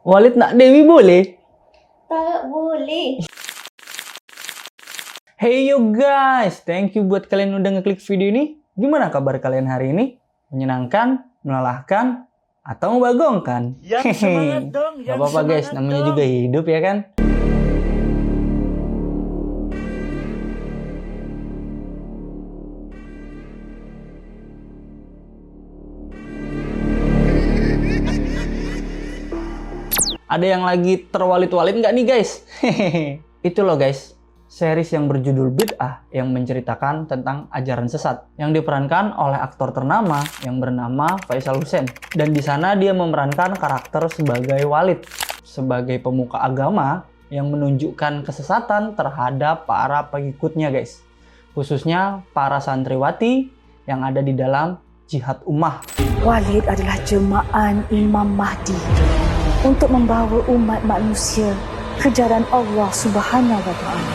Walid nak Dewi boleh? Tak boleh. Hey yo guys, thank you buat kalian udah ngeklik video ini. Gimana kabar kalian hari ini? Menyenangkan, melelahkan, atau membagongkan? Yang semangat dong, Gak apa-apa guys, namanya juga hidup ya kan? Ada yang lagi terwalit-walit nggak nih guys? Itu loh guys, series yang berjudul Bid'ah yang menceritakan tentang ajaran sesat yang diperankan oleh aktor ternama yang bernama Faisal Hussein. Dan di sana dia memerankan karakter sebagai Walid, sebagai pemuka agama yang menunjukkan kesesatan terhadap para pengikutnya guys. Khususnya para santriwati yang ada di dalam jihad ummah. Walid adalah jemaah Imam Mahdi untuk membawa umat manusia ke jalan Allah Subhanahu wa Ta'ala.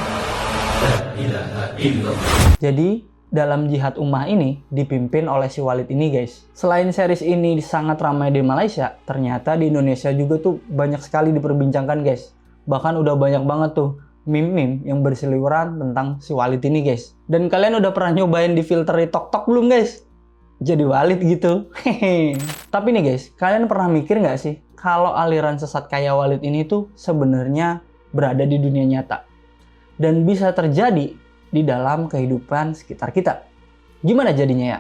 Jadi, dalam jihad ummah ini dipimpin oleh si Walid ini guys. Selain series ini sangat ramai di Malaysia, ternyata di Indonesia juga tuh banyak sekali diperbincangkan guys. Bahkan udah banyak banget tuh meme-meme yang berseliweran tentang si Walid ini guys. Dan kalian udah pernah nyobain di filter TikTok belum guys? Jadi Walid gitu. Tapi nih guys, kalian pernah mikir nggak sih kalau aliran sesat kayak Walid ini tuh sebenarnya berada di dunia nyata dan bisa terjadi di dalam kehidupan sekitar kita? Gimana jadinya ya?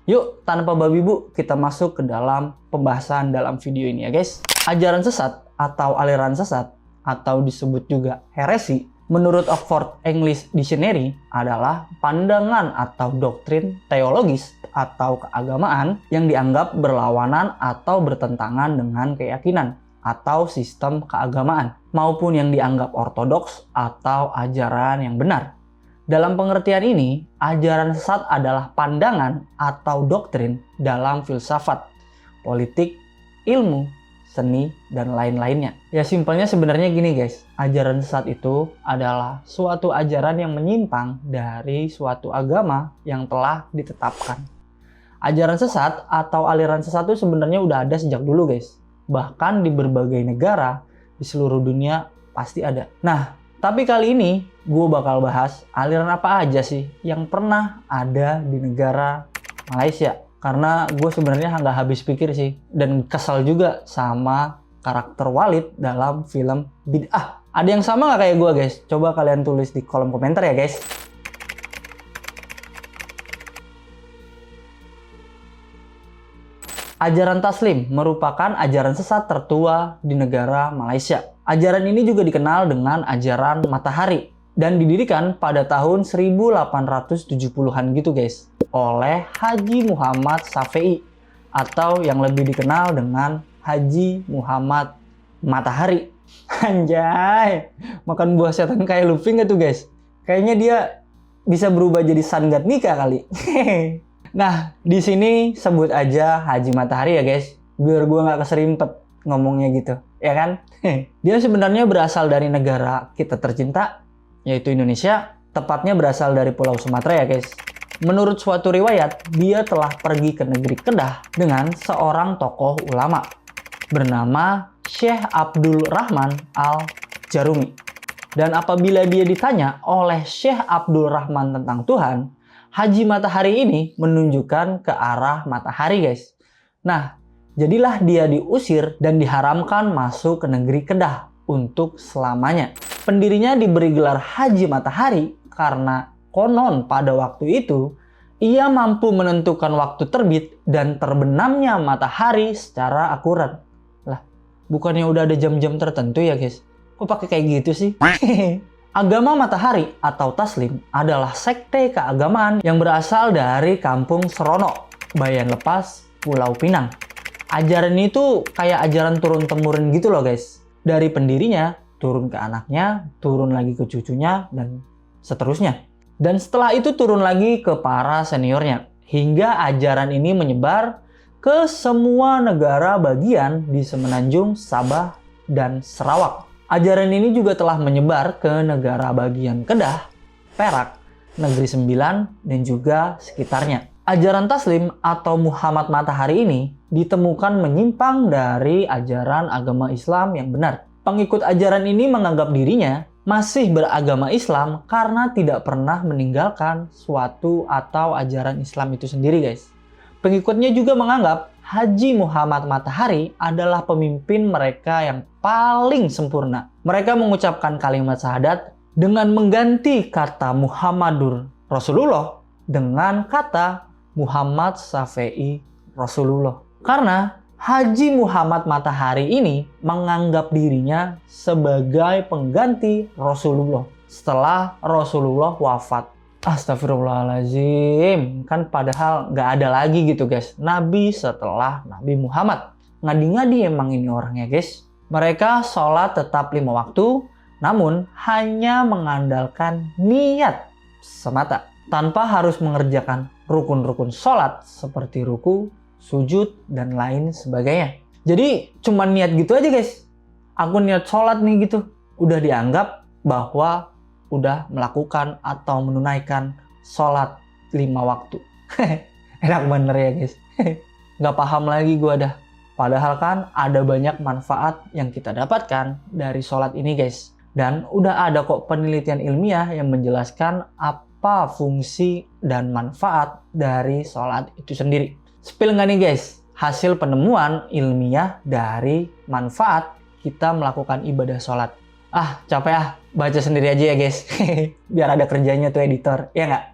Yuk, tanpa babi bu, kita masuk ke dalam pembahasan dalam video ini ya guys. Ajaran sesat atau aliran sesat atau disebut juga heresi, menurut Oxford English Dictionary adalah pandangan atau doktrin teologis atau keagamaan yang dianggap berlawanan atau bertentangan dengan keyakinan atau sistem keagamaan maupun yang dianggap ortodoks atau ajaran yang benar. Dalam pengertian ini, ajaran sesat adalah pandangan atau doktrin dalam filsafat, politik, ilmu, seni, dan lain-lainnya. Ya simpelnya sebenarnya gini guys, ajaran sesat itu adalah suatu ajaran yang menyimpang dari suatu agama yang telah ditetapkan. Ajaran sesat atau aliran sesat itu sebenarnya udah ada sejak dulu guys. Bahkan di berbagai negara di seluruh dunia pasti ada. Nah, tapi kali ini gue bakal bahas aliran apa aja sih yang pernah ada di negara Malaysia. Karena gue sebenarnya nggak habis pikir sih, dan kesal juga sama karakter Walid dalam film Bid'ah. Ada yang sama nggak kayak gue guys? Coba kalian tulis di kolom komentar ya guys. Ajaran Taslim merupakan ajaran sesat tertua di negara Malaysia. Ajaran ini juga dikenal dengan ajaran matahari dan didirikan pada tahun 1870-an gitu guys oleh Haji Muhammad Safei atau yang lebih dikenal dengan Haji Muhammad Matahari. Anjay, makan buah setan kayak Luffy nggak tuh guys? Kayaknya dia bisa berubah jadi Sun God nikah kali. Nah, di sini sebut aja Haji Matahari ya guys, biar gue nggak keserimpet ngomongnya gitu, ya kan? Dia sebenarnya berasal dari negara kita tercinta, yaitu Indonesia, tepatnya berasal dari Pulau Sumatera ya guys. Menurut suatu riwayat, dia telah pergi ke negeri Kedah dengan seorang tokoh ulama bernama Syekh Abdul Rahman Al-Jarumi. Dan apabila dia ditanya oleh Syekh Abdul Rahman tentang Tuhan, Haji Matahari ini menunjukkan ke arah matahari guys. Nah, jadilah dia diusir dan diharamkan masuk ke negeri Kedah untuk selamanya. Pendirinya diberi gelar Haji Matahari karena konon pada waktu itu ia mampu menentukan waktu terbit dan terbenamnya matahari secara akurat. Lah, bukannya udah ada jam-jam tertentu ya guys? Kok pakai kayak gitu sih? Agama Matahari atau Taslim adalah sekte keagamaan yang berasal dari Kampung Serono, Bayan Lepas, Pulau Pinang. Ajaran ini tuh kayak ajaran turun-temurun gitu loh guys. Dari pendirinya, turun ke anaknya, turun lagi ke cucunya, dan seterusnya. Dan setelah itu turun lagi ke para seniornya. Hingga ajaran ini menyebar ke semua negara bagian di Semenanjung, Sabah, dan Sarawak. Ajaran ini juga telah menyebar ke negara bagian Kedah, Perak, Negeri Sembilan, dan juga sekitarnya. Ajaran Taslim atau Muhammad Matahari ini ditemukan menyimpang dari ajaran agama Islam yang benar. Pengikut ajaran ini menganggap dirinya masih beragama Islam karena tidak pernah meninggalkan suatu atau ajaran Islam itu sendiri, guys. Pengikutnya juga menganggap Haji Muhammad Matahari adalah pemimpin mereka yang paling sempurna. Mereka mengucapkan kalimat syahadat dengan mengganti kata Muhammadur Rasulullah dengan kata Muhammad Syafi'i Rasulullah. Karena Haji Muhammad Matahari ini menganggap dirinya sebagai pengganti Rasulullah setelah Rasulullah wafat. Astagfirullahaladzim. Kan padahal nggak ada lagi gitu, guys, Nabi setelah Nabi Muhammad. Ngadi-ngadi emang ini orangnya, guys. Mereka sholat tetap 5 waktu, namun hanya mengandalkan niat semata, tanpa harus mengerjakan rukun-rukun sholat seperti ruku, sujud, dan lain sebagainya. Jadi cuma niat gitu aja, guys. Aku niat sholat nih gitu, udah dianggap bahwa udah melakukan atau menunaikan sholat 5 waktu. Enak bener ya, guys. Nggak paham lagi gua dah. Padahal kan ada banyak manfaat yang kita dapatkan dari sholat ini, guys. Dan udah ada kok penelitian ilmiah yang menjelaskan apa fungsi dan manfaat dari sholat itu sendiri. Spill nggak nih, guys? Hasil penemuan ilmiah dari manfaat kita melakukan ibadah sholat. Capek baca sendiri aja ya, guys. Biar ada kerjanya tuh editor, ya nggak?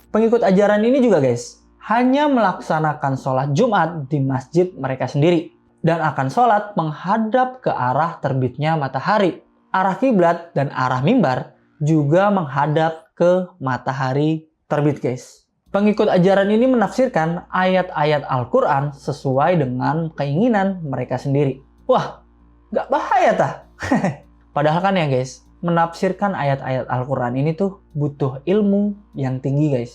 Pengikut ajaran ini juga, guys, hanya melaksanakan sholat Jumat di masjid mereka sendiri dan akan sholat menghadap ke arah terbitnya matahari. Arah kiblat dan arah mimbar juga menghadap ke matahari terbit, guys. Pengikut ajaran ini menafsirkan ayat-ayat Al-Quran sesuai dengan keinginan mereka sendiri. Wah, nggak bahaya tah? Padahal kan ya, guys, menafsirkan ayat-ayat Al-Quran ini tuh butuh ilmu yang tinggi, guys.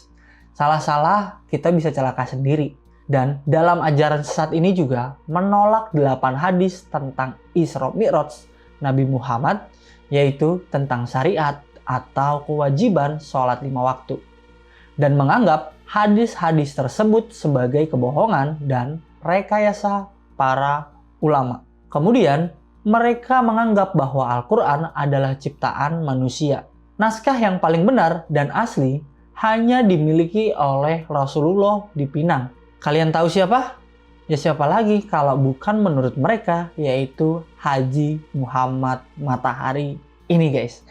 Salah-salah kita bisa celaka sendiri. Dan dalam ajaran sesat ini juga menolak 8 hadis tentang Isra Mi'raj Nabi Muhammad, yaitu tentang syariat atau kewajiban sholat 5 waktu. Dan menganggap hadis-hadis tersebut sebagai kebohongan dan rekayasa para ulama. Kemudian mereka menganggap bahwa Al-Quran adalah ciptaan manusia. Naskah yang paling benar dan asli hanya dimiliki oleh Rasulullah di Pinang. Kalian tahu siapa? Ya siapa lagi kalau bukan menurut mereka, yaitu Haji Muhammad Matahari ini, guys.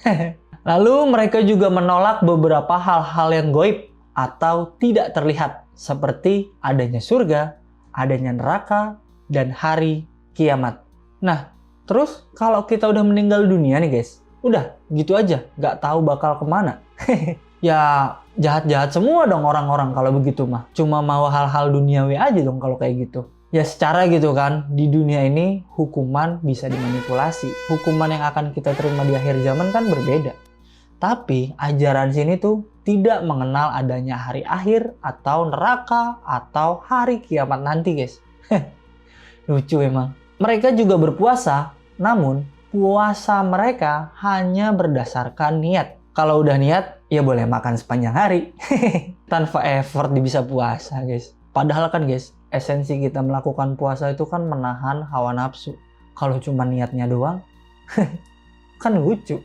Lalu mereka juga menolak beberapa hal-hal yang gaib atau tidak terlihat, seperti adanya surga, adanya neraka, dan hari kiamat. Nah, terus kalau kita udah meninggal dunia nih, guys, udah gitu aja, nggak tahu bakal kemana. Ya jahat-jahat semua dong orang-orang kalau begitu mah. Cuma mau hal-hal duniawi aja dong kalau kayak gitu. Ya secara gitu kan, di dunia ini hukuman bisa dimanipulasi. Hukuman yang akan kita terima di akhir zaman kan berbeda. Tapi ajaran sini tuh tidak mengenal adanya hari akhir atau neraka atau hari kiamat nanti, guys. Lucu emang. Mereka juga berpuasa, namun puasa mereka hanya berdasarkan niat. Kalau udah niat, ya boleh makan sepanjang hari. Tanpa effort bisa puasa, guys. Padahal kan, guys, esensi kita melakukan puasa itu kan menahan hawa nafsu. Kalau cuma niatnya doang, kan lucu.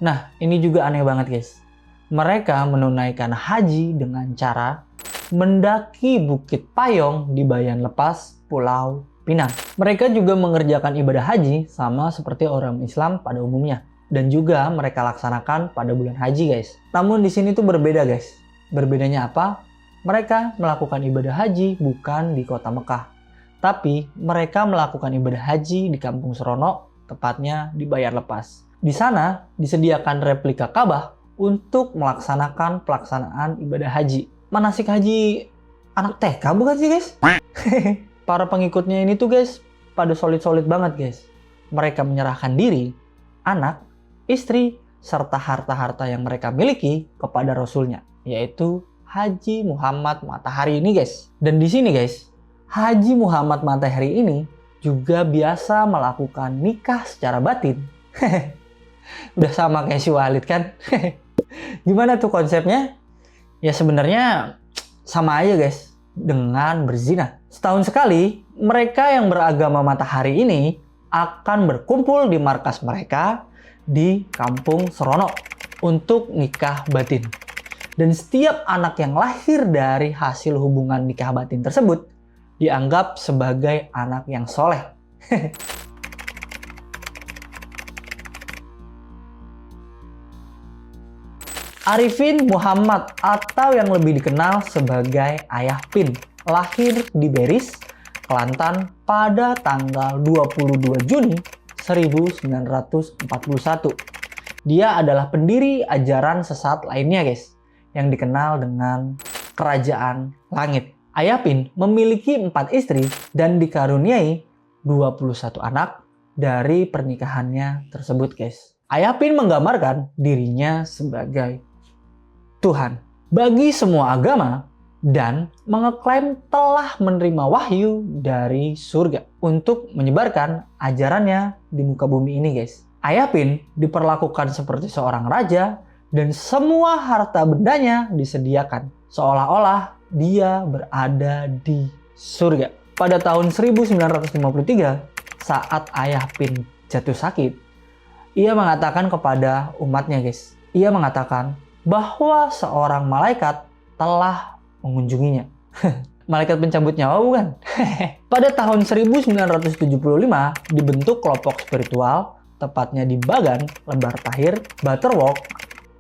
Nah, ini juga aneh banget, guys. Mereka menunaikan haji dengan cara mendaki Bukit Payong di Bayan Lepas, Pulau Pinang. Mereka juga mengerjakan ibadah haji sama seperti orang Islam pada umumnya. Dan juga mereka laksanakan pada bulan haji, guys. Namun di sini tuh berbeda, guys. Berbedanya apa? Mereka melakukan ibadah haji bukan di kota Mekah, Tapi mereka melakukan ibadah haji di Kampung Serono, tepatnya di Bayar Lepas. Di sana disediakan replika Ka'bah untuk melaksanakan pelaksanaan ibadah haji. Manasik haji anak TK bukan sih guys? Para pengikutnya ini tuh guys, pada solid-solid banget guys. Mereka menyerahkan diri, anak, istri, serta harta-harta yang mereka miliki kepada Rasulnya, yaitu Haji Muhammad Matahari ini guys. Dan di sini guys, Haji Muhammad Matahari ini juga biasa melakukan nikah secara batin. Udah sama kayak si Walid kan? Gimana tuh konsepnya? Ya sebenarnya sama aja guys dengan berzina. Setahun sekali, mereka yang beragama Matahari ini akan berkumpul di markas mereka di Kampung Serono untuk nikah batin. Dan setiap anak yang lahir dari hasil hubungan nikah batin tersebut dianggap sebagai anak yang soleh. Arifin Muhammad atau yang lebih dikenal sebagai Ayah Pin lahir di Beris, Kelantan pada tanggal 22 Juni 1941. Dia adalah pendiri ajaran sesat lainnya guys, yang dikenal dengan Kerajaan Langit. Ayah Pin memiliki 4 istri dan dikaruniai 21 anak dari pernikahannya tersebut guys. Ayah Pin menggambarkan dirinya sebagai Tuhan bagi semua agama dan mengeklaim telah menerima wahyu dari surga untuk menyebarkan ajarannya di muka bumi ini guys. Ayah Pin diperlakukan seperti seorang raja dan semua harta bendanya disediakan seolah-olah dia berada di surga. Pada tahun 1953 saat Ayah Pin jatuh sakit, ia mengatakan kepada umatnya guys, ia mengatakan bahwa seorang malaikat telah mengunjunginya. Malaikat pencabut nyawa bukan? Pada tahun 1975 dibentuk kelompok spiritual, tepatnya di Bagan, Lembar Tahir, Butterworth,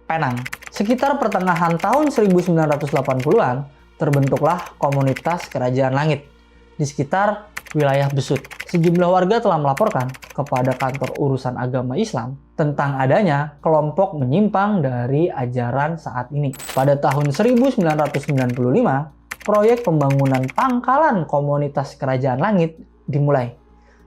Penang. Sekitar pertengahan tahun 1980-an terbentuklah komunitas Kerajaan Langit di sekitar wilayah Besut. Sejumlah warga telah melaporkan kepada kantor urusan agama Islam tentang adanya kelompok menyimpang dari ajaran saat ini. Pada tahun 1995, proyek pembangunan pangkalan komunitas Kerajaan Langit dimulai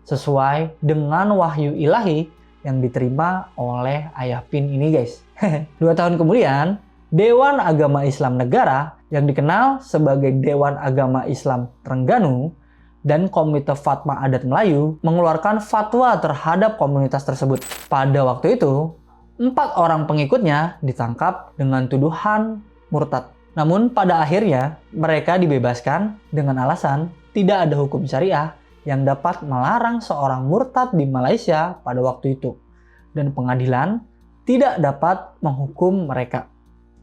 sesuai dengan wahyu ilahi yang diterima oleh Ayah Pin ini guys. 2 tahun kemudian, Dewan Agama Islam Negara yang dikenal sebagai Dewan Agama Islam Trengganu dan Komite Fatwa Adat Melayu mengeluarkan fatwa terhadap komunitas tersebut. Pada waktu itu, 4 orang pengikutnya ditangkap dengan tuduhan murtad. Namun pada akhirnya mereka dibebaskan dengan alasan tidak ada hukum syariah yang dapat melarang seorang murtad di Malaysia pada waktu itu. Dan pengadilan tidak dapat menghukum mereka.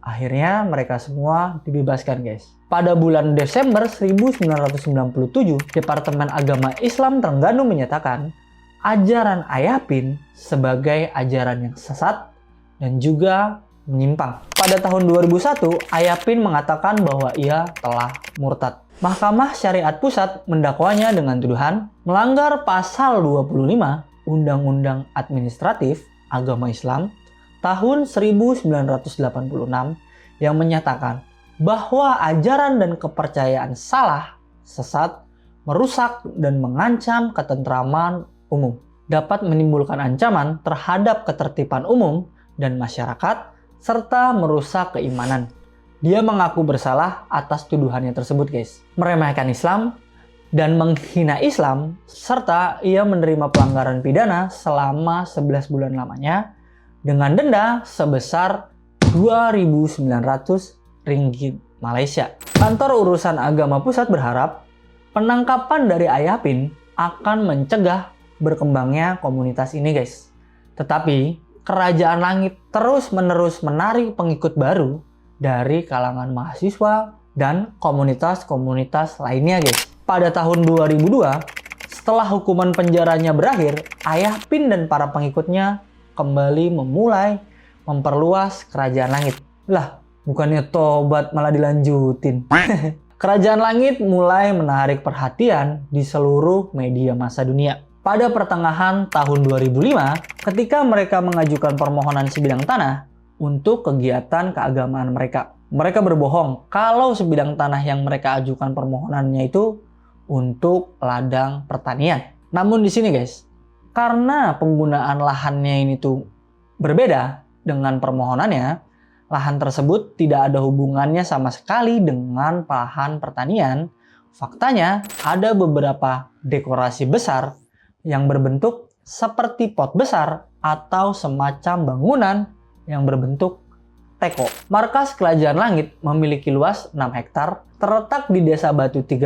Akhirnya mereka semua dibebaskan guys. Pada bulan Desember 1997, Departemen Agama Islam Trengganu menyatakan ajaran Ayah Pin sebagai ajaran yang sesat dan juga menyimpang. Pada tahun 2001, Ayah Pin mengatakan bahwa ia telah murtad. Mahkamah Syariat Pusat mendakwanya dengan tuduhan melanggar pasal 25 Undang-Undang Administratif Agama Islam tahun 1986 yang menyatakan bahwa ajaran dan kepercayaan salah, sesat, merusak dan mengancam ketentraman umum, dapat menimbulkan ancaman terhadap ketertiban umum dan masyarakat, serta merusak keimanan. Dia mengaku bersalah atas tuduhannya tersebut guys, meremehkan Islam dan menghina Islam, serta ia menerima pelanggaran pidana selama 11 bulan lamanya dengan denda sebesar 2.900 ringgit Malaysia. Kantor Urusan Agama Pusat berharap penangkapan dari Ayah Pin akan mencegah berkembangnya komunitas ini guys. Tetapi Kerajaan Langit terus-menerus menarik pengikut baru dari kalangan mahasiswa dan komunitas-komunitas lainnya guys. Pada tahun 2002, setelah hukuman penjaranya berakhir, Ayah Pin dan para pengikutnya kembali memulai memperluas Kerajaan Langit. Lah, bukannya tobat malah dilanjutin. Kerajaan Langit mulai menarik perhatian di seluruh media massa dunia. Pada pertengahan tahun 2005, ketika mereka mengajukan permohonan sebidang tanah untuk kegiatan keagamaan mereka. Mereka berbohong kalau sebidang tanah yang mereka ajukan permohonannya itu untuk ladang pertanian. Namun di sini guys, karena penggunaan lahannya ini tuh berbeda dengan permohonannya, lahan tersebut tidak ada hubungannya sama sekali dengan lahan pertanian. Faktanya, ada beberapa dekorasi besar yang berbentuk seperti pot besar atau semacam bangunan yang berbentuk teko. Markas Kerajaan Langit memiliki luas 6 hektar, terletak di Desa Batu 13,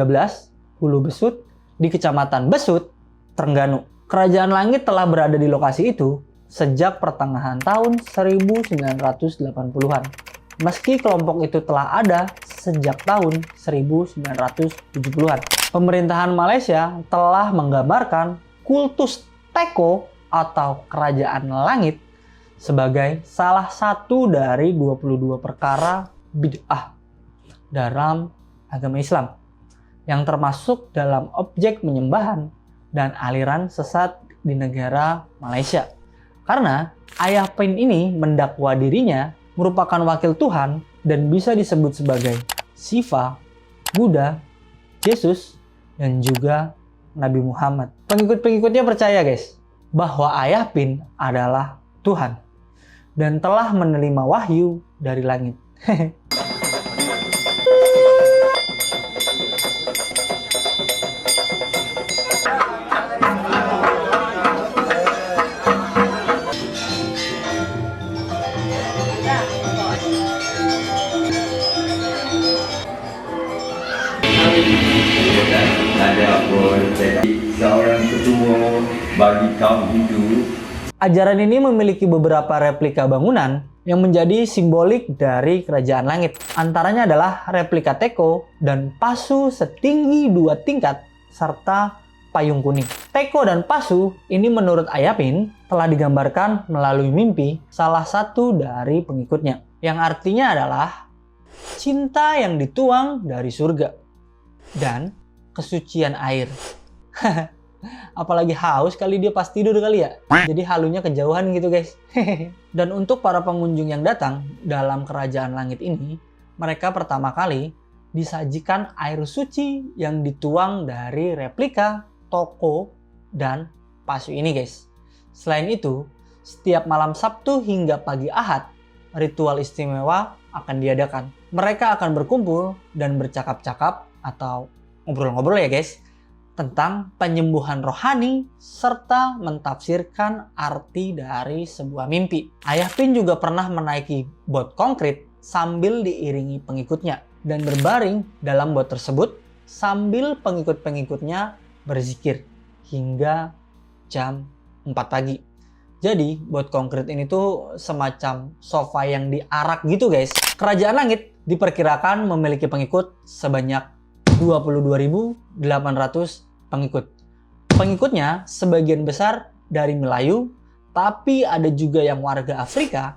Hulu Besut, di Kecamatan Besut, Trengganu. Kerajaan Langit telah berada di lokasi itu sejak pertengahan tahun 1980-an. Meski kelompok itu telah ada sejak tahun 1970-an. Pemerintahan Malaysia telah menggambarkan kultus teko atau kerajaan langit sebagai salah satu dari 22 perkara bid'ah dalam agama Islam yang termasuk dalam objek penyembahan dan aliran sesat di negara Malaysia. Karena Ayah Pin ini mendakwa dirinya merupakan wakil Tuhan dan bisa disebut sebagai Siva, Buddha, Yesus, dan juga Nabi Muhammad. Pengikut-pengikutnya percaya guys, bahwa Ayah Pin adalah Tuhan dan telah menerima wahyu dari langit. Seorang ketua bagi kaum Hindu. Ajaran ini memiliki beberapa replika bangunan yang menjadi simbolik dari kerajaan langit. Antaranya adalah replika teko dan pasu setinggi 2 tingkat serta payung kuning. Teko dan pasu ini menurut Ayah Pin telah digambarkan melalui mimpi salah satu dari pengikutnya, yang artinya adalah cinta yang dituang dari surga dan kesucian air. Apalagi haus kali dia pas tidur kali ya. Jadi halunya kejauhan gitu guys. Dan untuk para pengunjung yang datang dalam kerajaan langit ini, mereka pertama kali disajikan air suci yang dituang dari replika toko dan pasu ini guys. Selain itu, setiap malam Sabtu hingga pagi Ahad, ritual istimewa akan diadakan. Mereka akan berkumpul dan bercakap-cakap atau ngobrol-ngobrol ya guys, tentang penyembuhan rohani serta mentafsirkan arti dari sebuah mimpi. Ayah Pin juga pernah menaiki bot konkrit sambil diiringi pengikutnya dan berbaring dalam bot tersebut sambil pengikut-pengikutnya berzikir hingga jam 4 pagi. Jadi bot konkrit ini tuh semacam sofa yang diarak gitu guys. Kerajaan Langit diperkirakan memiliki pengikut sebanyak 22.800 pengikut. Pengikutnya sebagian besar dari Melayu, tapi ada juga yang warga Afrika,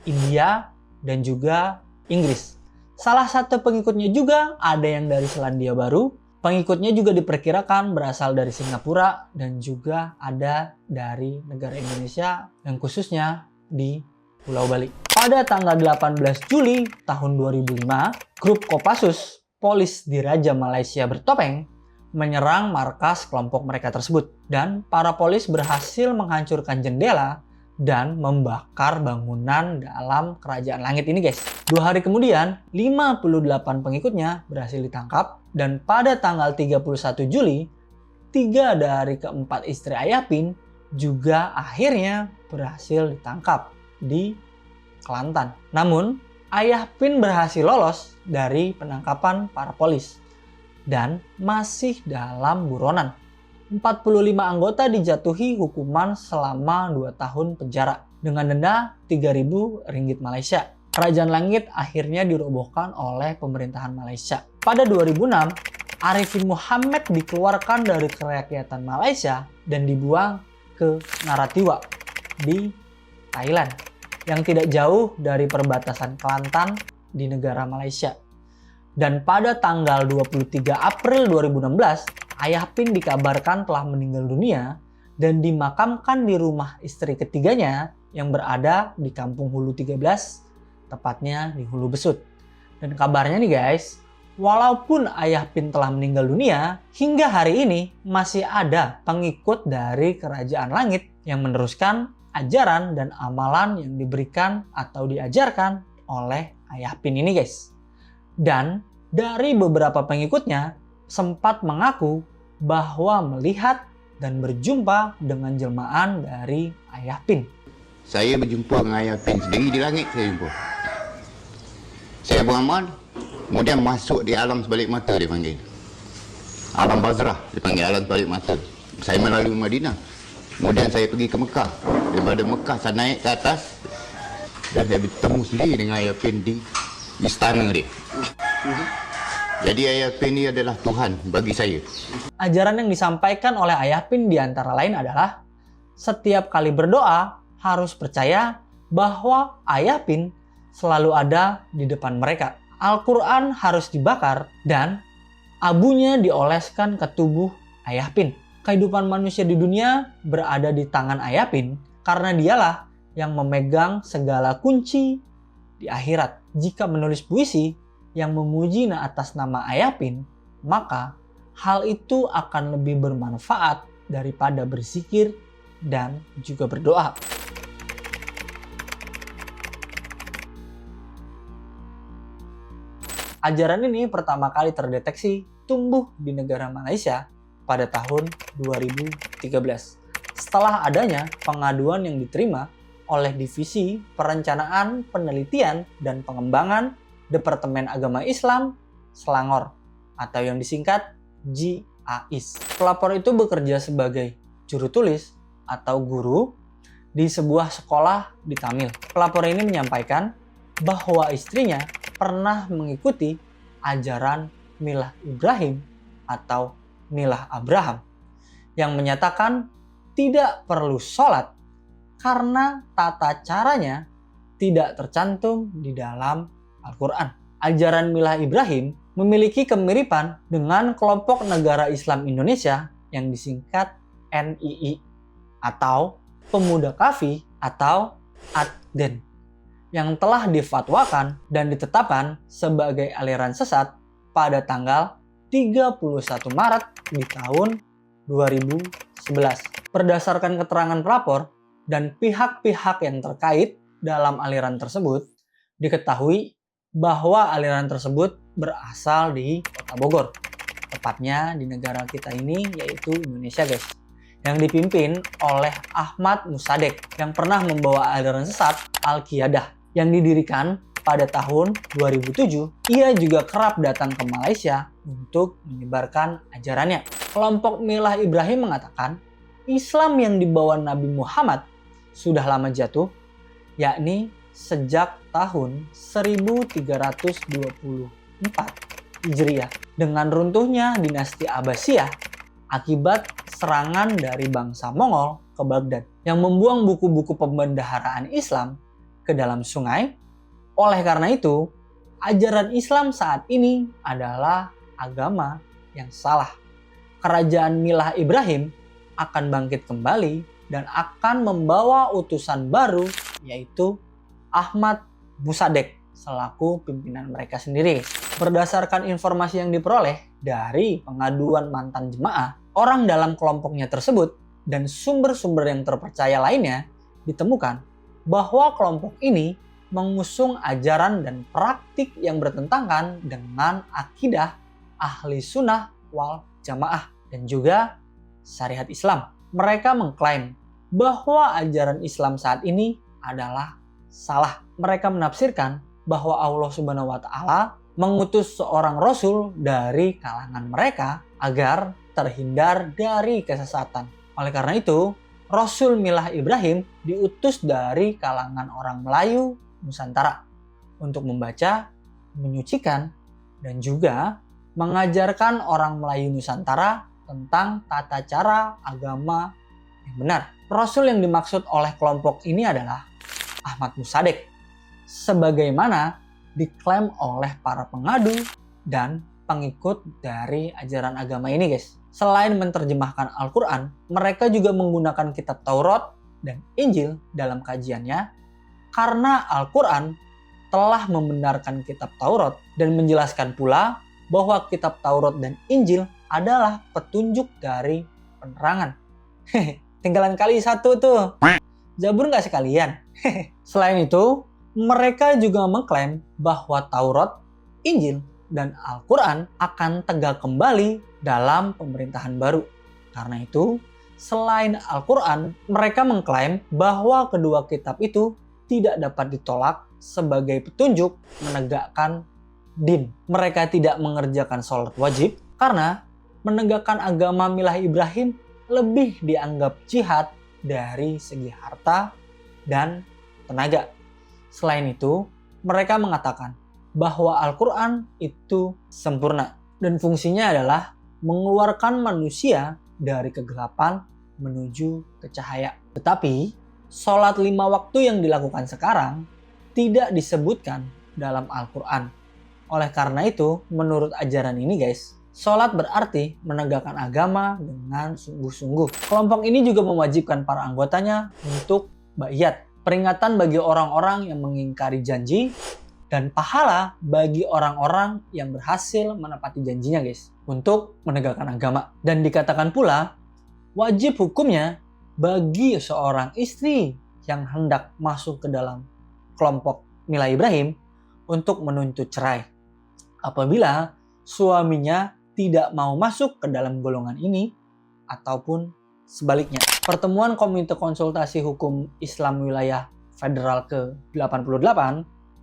India, dan juga Inggris. Salah satu pengikutnya juga ada yang dari Selandia Baru. Pengikutnya juga diperkirakan berasal dari Singapura dan juga ada dari negara Indonesia yang khususnya di Pulau Bali. Pada tanggal 18 Juli tahun 2005, grup Kopassus, polis di Raja Malaysia bertopeng, menyerang markas kelompok mereka tersebut. Dan para polis berhasil menghancurkan jendela dan membakar bangunan dalam kerajaan langit ini guys. 2 hari kemudian, 58 pengikutnya berhasil ditangkap. Dan pada tanggal 31 Juli, 3 dari keempat istri Ayah Pin juga akhirnya berhasil ditangkap di Kelantan. Namun, Ayah Pin berhasil lolos dari penangkapan para polis dan masih dalam buronan. 45 anggota dijatuhi hukuman selama 2 tahun penjara dengan denda 3.000 ringgit Malaysia. Kerajaan Langit akhirnya dirobohkan oleh pemerintahan Malaysia. Pada 2006, Arifin Muhammad dikeluarkan dari kerakyatan Malaysia dan dibuang ke Narathiwat di Thailand, yang tidak jauh dari perbatasan Kelantan di negara Malaysia. Dan pada tanggal 23 April 2016, Ayah Pin dikabarkan telah meninggal dunia dan dimakamkan di rumah istri ketiganya yang berada di Kampung Hulu 13, tepatnya di Hulu Besut. Dan kabarnya nih guys, walaupun Ayah Pin telah meninggal dunia, hingga hari ini masih ada pengikut dari Kerajaan Langit yang meneruskan ajaran dan amalan yang diberikan atau diajarkan oleh Ayah Pin ini guys. Dan dari beberapa pengikutnya sempat mengaku bahwa melihat dan berjumpa dengan jelmaan dari Ayah Pin. Saya berjumpa dengan Ayah Pin sendiri di langit, saya jumpa. Saya beramal, kemudian masuk di alam sebalik mata dipanggil. Alam Bazrah dipanggil alam sebalik mata. Saya melalui Madinah. Kemudian saya pergi ke Mekah. Daripada Mekah saya naik ke atas dan saya bertemu sendiri dengan Ayah Pin di istana dia. Jadi Ayah Pin ini adalah Tuhan bagi saya. Ajaran yang disampaikan oleh Ayah Pin di antara lain adalah setiap kali berdoa harus percaya bahwa Ayah Pin selalu ada di depan mereka. Al-Quran harus dibakar dan abunya dioleskan ke tubuh Ayah Pin. Kehidupan manusia di dunia berada di tangan Ayah Pin karena dialah yang memegang segala kunci di akhirat. Jika menulis puisi yang memuji atas nama Ayah Pin, maka hal itu akan lebih bermanfaat daripada berzikir dan juga berdoa. Ajaran ini pertama kali terdeteksi tumbuh di negara Malaysia pada tahun 2013. Setelah adanya pengaduan yang diterima oleh Divisi Perencanaan, Penelitian, dan Pengembangan Departemen Agama Islam Selangor atau yang disingkat GAIS. Pelapor itu bekerja sebagai juru tulis atau guru di sebuah sekolah di Tamil. Pelapor ini menyampaikan bahwa istrinya pernah mengikuti ajaran Milah Ibrahim atau Milah Abraham yang menyatakan tidak perlu sholat karena tata caranya tidak tercantum di dalam Al-Quran. Ajaran Milah Ibrahim memiliki kemiripan dengan kelompok negara Islam Indonesia yang disingkat NII atau Pemuda Kafi atau Adden yang telah difatwakan dan ditetapkan sebagai aliran sesat pada tanggal 31 Maret di tahun 2011. Berdasarkan keterangan pelapor dan pihak-pihak yang terkait dalam aliran tersebut, diketahui bahwa aliran tersebut berasal di Kota Bogor, tepatnya di negara kita ini yaitu Indonesia guys, yang dipimpin oleh Ahmad Musadek yang pernah membawa aliran sesat Al-Qiyadah yang didirikan pada tahun 2007. Ia juga kerap datang ke Malaysia untuk menyebarkan ajarannya. Kelompok Milah Ibrahim mengatakan Islam yang dibawa Nabi Muhammad sudah lama jatuh, yakni sejak tahun 1324 Hijriah dengan runtuhnya dinasti Abbasiyah akibat serangan dari bangsa Mongol ke Baghdad yang membuang buku-buku pembendaharaan Islam ke dalam sungai. Oleh karena itu, ajaran Islam saat ini adalah agama yang salah. Kerajaan Milah Ibrahim akan bangkit kembali dan akan membawa utusan baru yaitu Ahmad Musadek selaku pimpinan mereka sendiri. Berdasarkan informasi yang diperoleh dari pengaduan mantan jemaah, orang dalam kelompoknya tersebut dan sumber-sumber yang terpercaya lainnya ditemukan bahwa kelompok ini mengusung ajaran dan praktik yang bertentangan dengan akidah ahli sunnah wal jamaah dan juga syariat Islam. Mereka mengklaim bahwa ajaran Islam saat ini adalah salah. Mereka menafsirkan bahwa Allah Subhanahu wa Ta'ala mengutus seorang rasul dari kalangan mereka agar terhindar dari kesesatan. Oleh karena itu, Rasul Milah Ibrahim diutus dari kalangan orang Melayu Nusantara untuk membaca, menyucikan, dan juga mengajarkan orang Melayu Nusantara tentang tata cara agama yang benar. Rasul yang dimaksud oleh kelompok ini adalah Ahmad Musadek, sebagaimana diklaim oleh para pengadu dan pengikut dari ajaran agama ini guys. Selain menerjemahkan Al-Quran, mereka juga menggunakan kitab Taurat dan Injil dalam kajiannya karena Al-Quran telah membenarkan kitab Taurat dan menjelaskan pula bahwa kitab Taurat dan Injil adalah petunjuk dari penerangan. Tinggalan kali satu tuh. Zabur nggak sekalian? Selain itu, mereka juga mengklaim bahwa Taurat, Injil, dan Al-Quran akan tegak kembali dalam pemerintahan baru. Karena itu, selain Al-Quran, mereka mengklaim bahwa kedua kitab itu tidak dapat ditolak sebagai petunjuk menegakkan din. Mereka tidak mengerjakan sholat wajib karena menegakkan agama Milah Ibrahim lebih dianggap jihad dari segi harta dan tenaga. Selain itu, mereka mengatakan bahwa Al-Quran itu sempurna dan fungsinya adalah mengeluarkan manusia dari kegelapan menuju ke cahaya. Tetapi, sholat 5 waktu yang dilakukan sekarang tidak disebutkan dalam Al-Quran. Oleh karena itu, menurut ajaran ini guys, sholat berarti menegakkan agama dengan sungguh-sungguh. Kelompok ini juga mewajibkan para anggotanya untuk baiat, peringatan bagi orang-orang yang mengingkari janji, dan pahala bagi orang-orang yang berhasil menepati janjinya guys, untuk menegakkan agama. Dan dikatakan pula, wajib hukumnya bagi seorang istri yang hendak masuk ke dalam kelompok Milah Ibrahim untuk menuntut cerai apabila suaminya tidak mau masuk ke dalam golongan ini ataupun sebaliknya. Pertemuan Komite Konsultasi Hukum Islam Wilayah Federal ke-88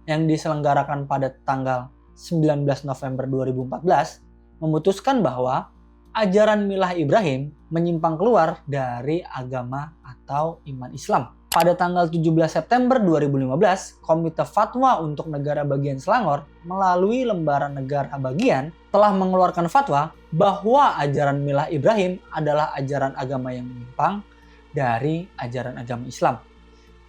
yang diselenggarakan pada tanggal 19 November 2014 memutuskan bahwa ajaran Milah Ibrahim menyimpang keluar dari agama atau iman Islam. Pada tanggal 17 September 2015, Komite Fatwa untuk Negara Bagian Selangor melalui Lembaran Negara Bagian telah mengeluarkan fatwa bahwa ajaran Milah Ibrahim adalah ajaran agama yang menyimpang dari ajaran agama Islam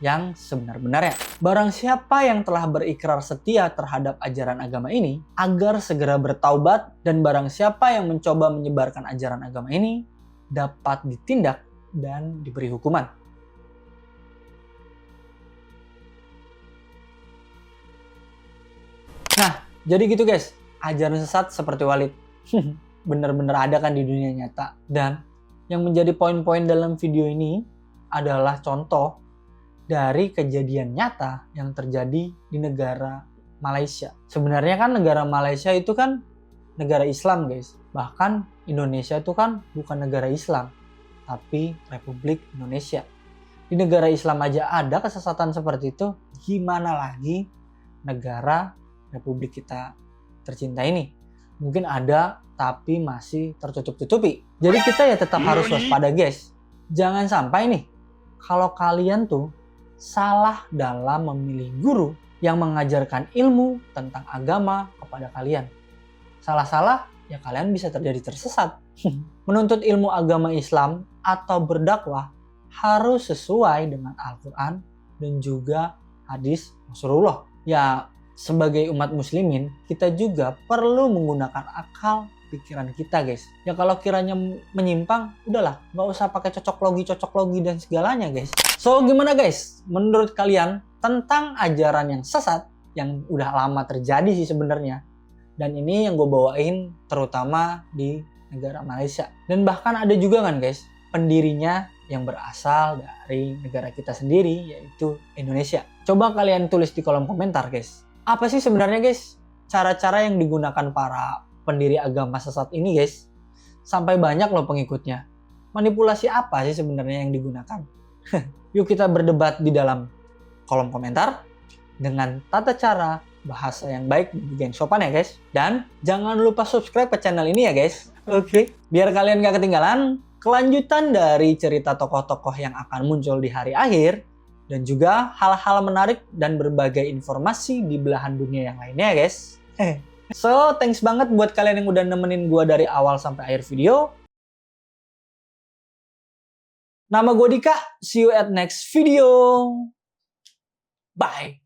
yang sebenar-benarnya. Barang siapa yang telah berikrar setia terhadap ajaran agama ini agar segera bertaubat, dan barang siapa yang mencoba menyebarkan ajaran agama ini dapat ditindak dan diberi hukuman. Nah, jadi gitu guys, ajaran sesat seperti Walid bener-bener ada kan di dunia nyata. Dan yang menjadi poin-poin dalam video ini adalah contoh dari kejadian nyata yang terjadi di negara Malaysia. Sebenarnya kan negara Malaysia itu kan negara Islam guys. Bahkan Indonesia itu kan bukan negara Islam, tapi Republik Indonesia. Di negara Islam aja ada kesesatan seperti itu, gimana lagi negara Republik kita tercinta ini? Mungkin ada, tapi masih tertutup-tutupi. Jadi kita ya tetap harus waspada guys. Jangan sampai nih, kalau kalian tuh salah dalam memilih guru yang mengajarkan ilmu tentang agama kepada kalian. Salah-salah, ya kalian bisa terjadi tersesat. Menuntut ilmu agama Islam atau berdakwah harus sesuai dengan Al-Quran dan juga hadis Rasulullah. Ya, sebagai umat muslimin, kita juga perlu menggunakan akal pikiran kita guys. Ya kalau kiranya menyimpang, udahlah, nggak usah pakai cocok logi dan segalanya guys. So gimana guys, menurut kalian tentang ajaran yang sesat yang udah lama terjadi sih sebenarnya, dan ini yang gue bawain terutama di negara Malaysia, dan bahkan ada juga kan guys pendirinya yang berasal dari negara kita sendiri, yaitu Indonesia. Coba kalian tulis di kolom komentar guys, apa sih sebenarnya guys cara-cara yang digunakan para pendiri agama sesat ini guys, sampai banyak loh pengikutnya. Manipulasi apa sih sebenarnya yang digunakan? Yuk kita berdebat di dalam kolom komentar dengan tata cara bahasa yang baik dan juga yang sopan ya guys. Dan jangan lupa subscribe ke channel ini ya guys. Oke. Biar kalian gak ketinggalan kelanjutan dari cerita tokoh-tokoh yang akan muncul di hari akhir, dan juga hal-hal menarik dan berbagai informasi di belahan dunia yang lainnya ya guys. So, thanks banget buat kalian yang udah nemenin gue dari awal sampai akhir video. Nama gue Dika, see you at next video. Bye.